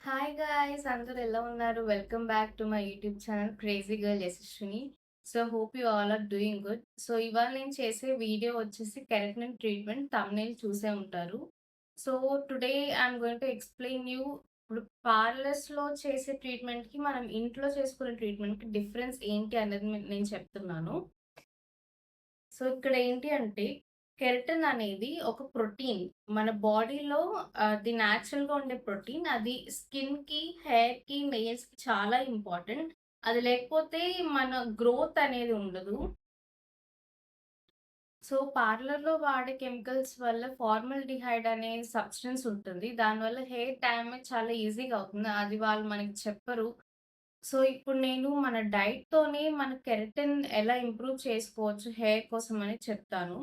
Hi guys అందరూ ఎలా ఉన్నారు? Welcome back to my YouTube channel crazy girl Yashaswini. Hope you all are doing good. ఇవాళ నేను చేసే వీడియో వచ్చేసి కెరటిన్ ట్రీట్మెంట్ థంబ్‌నెయిల్ చూసే ఉంటారు. So today I'm going to explain you ఇప్పుడు పార్లర్స్‌లో చేసే ట్రీట్మెంట్‌కి మనం ఇంట్లో చేసుకునే ట్రీట్మెంట్‌కి డిఫరెన్స్ ఏంటి అనేది నేను చెప్తున్నాను. ఇక్కడ ఏంటి అంటే కెరటిన్ అనేది ఒక ప్రోటీన్. మన బాడీలో అది నేచురల్‌గా ఉండే ప్రోటీన్. అది స్కిన్‌కి, హెయిర్‌కి, నెయిల్స్‌కి చాలా ఇంపార్టెంట్. అది లేకపోతే మన గ్రోత్ అనేది ఉండదు. పార్లర్‌లో వాడే కెమికల్స్ వల్ల ఫార్మాల్డిహైడ్ అనే సబ్స్టెన్స్ ఉంటుంది. దానివల్ల హెయిర్ డ్యామేజ్ చాలా ఈజీగా అవుతుంది. అది వాళ్ళు మనకి చెప్పరు. ఇప్పుడు నేను మన డైట్‌తోనే మన కెరటిన్ ఎలా ఇంప్రూవ్ చేసుకోవచ్చు హెయిర్ కోసం అని చెప్తాను.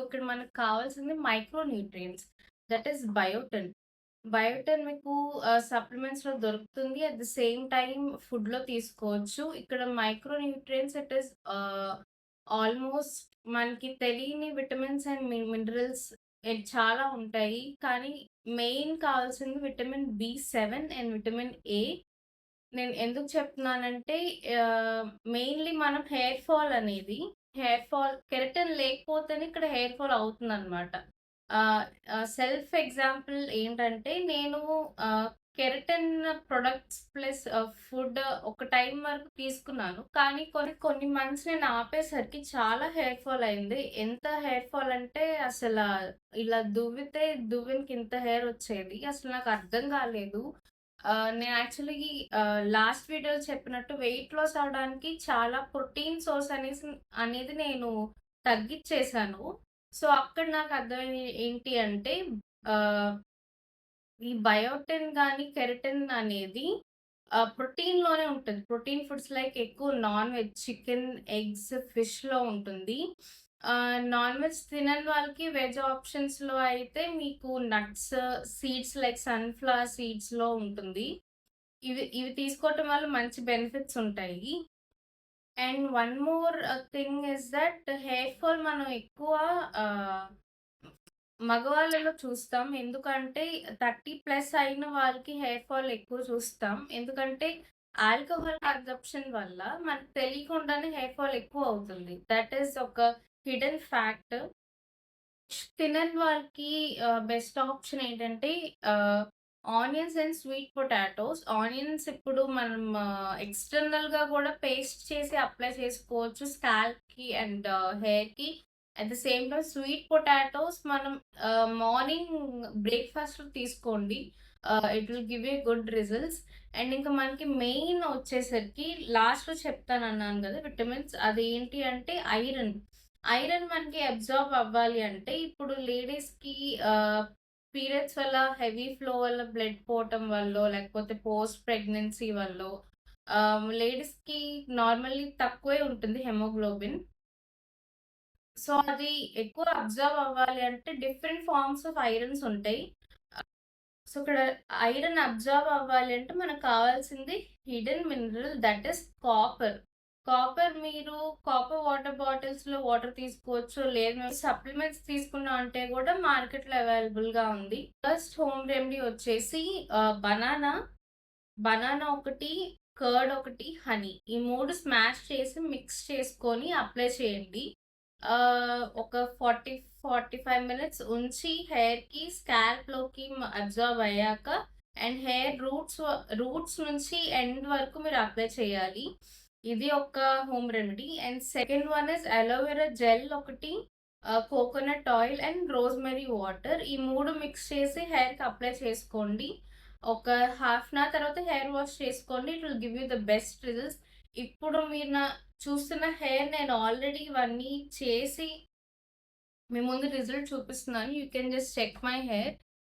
ఇక్కడ మనకు కావాల్సింది micro nutrients. That is biotin. Biotin మీకు సప్లిమెంట్స్‌లో దొరుకుతుంది. అట్ ది సేమ్ టైమ్ ఫుడ్‌లో తీసుకోవచ్చు. ఇక్కడ micro nutrients it is almost మనకి తెలియని విటమిన్స్ అండ్ మినరల్స్ చాలా ఉంటాయి. కానీ మెయిన్ కావాల్సింది విటమిన్ బి7 అండ్ విటమిన్ ఏ. నేను ఎందుకు చెప్తున్నానంటే మెయిన్‌లీ మనం హెయిర్ ఫాల్ కెరటిన్ లేకపోతేనే ఇక్కడ హెయిర్ ఫాల్ అవుతుందనమాట. ఆహ్, ఆహ్, సెల్ఫ్ ఎగ్జాంపుల్ ఏంటంటే నేను కెరటిన్ ప్రొడక్ట్స్ ప్లస్ ఫుడ్ ఒక టైం వరకు తీసుకున్నాను. కానీ కొన్ని మంత్స్ నేను ఆపేసరికి చాలా హెయిర్ ఫాల్ అయింది. ఎంత హెయిర్ ఫాల్ అంటే ఇలా దువ్వితే దువ్వెనకి ఇంత హెయిర్ వచ్చేది. అసలు నాకు అర్థం కాలేదు. నేను యాక్చువల్లీ లాస్ట్ వీడియోలో చెప్పినట్టు వెయిట్ లాస్ అవ్వడానికి చాలా ప్రోటీన్ సోర్స్ అనేది నేను తగ్గిచ్చేసాను. అక్కడ నాకు అర్థమైంది ఏంటి అంటే ఆహ్, ఈ బయోటిన్ గాని, కెరటిన్ అనేది ప్రోటీన్‌లోనే ఉంటది. ప్రోటీన్ ఫుడ్స్ లైక్ ఎక్కువ నాన్ వెజ్, చికెన్, ఎగ్స్, ఫిష్‌లో ఉంటుంది. నాన్ వెజ్ తినని వాళ్ళకి వెజ్ ఆప్షన్స్‌లో అయితే మీకు నట్స్, సీడ్స్ లైక్ సన్‌ఫ్లవర్ సీడ్స్‌లో ఉంటుంది. ఇవి ఇవి తీసుకోవటం వల్ల మంచి బెనిఫిట్స్ ఉంటాయి. And one more thing is that hair fall మనం ఎక్కువ ఆహ్, మగవాళ్ళలో చూస్తాం. ఎందుకంటే 30+ అయిన వాళ్ళకి హెయిర్ ఫాల్ ఎక్కువ చూస్తాం. ఎందుకంటే ఆల్కహాల్ కన్జంప్షన్ వల్ల మనకు తెలియకుండానే హెయిర్ ఫాల్ ఎక్కువ అవుతుంది. దట్ ఈస్ ఒక హిడెన్ ఫ్యాక్ట్. తినని వాళ్ళకి బెస్ట్ ఆప్షన్ ఏంటంటే ఆహ్, onions and sweet potatoes. Onions ఇప్పుడు మనం ఎక్స్‌టర్నల్‌గా కూడా పేస్ట్ చేసి అప్లై చేసుకోవచ్చు స్కాల్ప్‌కి అండ్ హెయిర్‌కి. At the same time sweet potatoes మనం మార్నింగ్ బ్రేక్‌ఫాస్ట్‌లో తీసుకోండి. It will give you good results. And ఇంకా మనకి మెయిన్ వచ్చేసరికి లాస్ట్‌లో చెప్తానన్నాను గదా! విటమిన్స్ అదేంటి అంటే ఐరన్. ఐరన్ మనకి అబ్జార్బ్ అవ్వాలి అంటే ఇప్పుడు లేడీస్‌కి పీరియడ్స్ వల్ల హెవీ ఫ్లో వల్ల బ్లడ్ పోవటం వల్లో, లేకపోతే పోస్ట్ ప్రెగ్నెన్సీ వల్లో లేడీస్‌కి నార్మల్లీ తక్కువే ఉంటుంది హిమోగ్లోబిన్. అది ఎక్కువ అబ్జర్వ్ అవ్వాలి అంటే డిఫరెంట్ ఫార్మ్స్ ఆఫ్ ఐరన్స్ ఉంటాయి. ఇక్కడ ఐరన్ అబ్జర్వ్ అవ్వాలి అంటే మనకు కావాల్సింది hidden mineral that is copper. మీరు కాపర్ వాటర్ బాటిల్స్‌లో వాటర్ తీసుకోవచ్చు. లేదు మేము సప్లిమెంట్స్ తీసుకున్నాం అంటే కూడా మార్కెట్‌లో అవైలబుల్‌గా ఉంది. ఫస్ట్ హోమ్ రెమెడీ వచ్చేసి బనానా, ఒకటి, కర్డ్ ఒకటి, హనీ ఈ 3 స్మాష్ చేసి మిక్స్ చేసుకొని అప్లై చేయండి. ఒక 45 మినిట్స్ ఉంచి హెయిర్‌కి, స్కాల్ప్‌లోకి అబ్జార్బ్ అయ్యాక అండ్ హెయిర్ రూట్స్ నుంచి ఎండ్ వరకు మీరు అప్లై చేయాలి. ఇది ఒక home remedy. And second one is aloe vera gel ఒకటి, coconut oil and rosemary water ఈ 3 మిక్స్ చేసి హెయిర్‌కి అప్లై చేసుకోండి. ఒక హాఫ్ అన్ అవర్ తర్వాత హెయిర్ వాష్ చేసుకోండి. It will give you the best results. ఇప్పుడు మీరు చూస్తున్న హెయిర్ నేను ఆల్రెడీ ఇవన్నీ చేసి మీ ముందు రిజల్ట్ చూపిస్తున్నాను. You can just check my hair.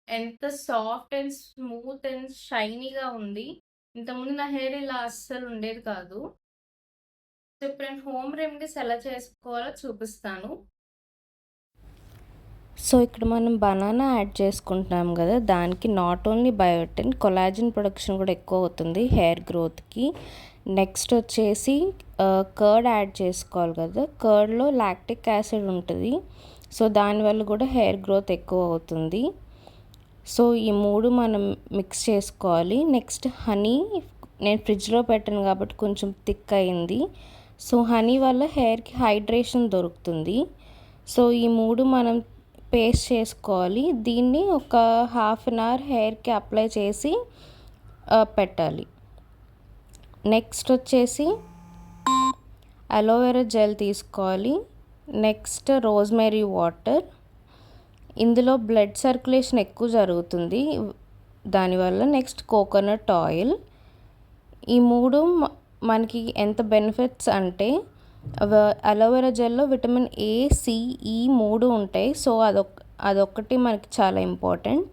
ఎంత సాఫ్ట్ అండ్ స్మూత్ అండ్ షైనీగా ఉంది. ఇంతకుముందు నా హెయిర్ ఇలా అస్సలు ఉండేది కాదు. ఇప్పుడు నేను హోమ్ రెమెడీస్ ఎలా చేసుకోవాలో చూపిస్తాను. ఇక్కడ మనం బనానా యాడ్ చేసుకుంటున్నాం కదా, దానికి not only biotin, collagen production కూడా ఎక్కువ అవుతుంది హెయిర్ గ్రోత్కి. నెక్స్ట్ వచ్చేసి కర్డ్ యాడ్ చేసుకోవాలి కదా, కర్డ్లో లాక్టిక్ యాసిడ్ ఉంటుంది. దానివల్ల కూడా హెయిర్ గ్రోత్ ఎక్కువ అవుతుంది. సో ఈ 3 మనం మిక్స్ చేసుకోవాలి. నెక్స్ట్ హనీ నేను ఫ్రిడ్జ్‌లో పెట్టాను కాబట్టి కొంచెం థిక్ అయింది. సో హనీ వల్ల హెయిర్‌కి హైడ్రేషన్ దొరుకుతుంది. సో ఈ 3 మనం పేస్ట్ చేసుకోవాలి. దీన్ని ఒక హాఫ్ అన్ అవర్ హెయిర్‌కి అప్లై చేసి పెట్టాలి. నెక్స్ట్ వచ్చేసి అలోవెరా జెల్ తీసుకోవాలి. Next rosemary water. ఇందులో బ్లడ్ సర్క్యులేషన్ ఎక్కువ జరుగుతుంది దానివల్ల. Next coconut oil. ఈ 3 మనకి ఎంత బెనిఫిట్స్ అంటే అలోవెరా జెల్లో విటమిన్ ఏ, సి, ఈ 3 ఉంటాయి. సో అదొక్కటి మనకి చాలా ఇంపార్టెంట్.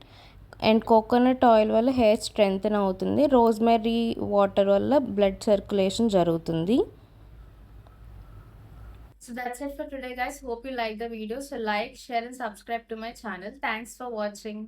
అండ్ కోకోనట్ ఆయిల్ వల్ల హెయిర్ స్ట్రెంగ్తెన్ అవుతుంది. రోజ్మెరీ వాటర్ వల్ల బ్లడ్ సర్క్యులేషన్ జరుగుతుంది. So that's it for today, guys. Hope you like the video. So like, share and subscribe to my channel. Thanks for watching.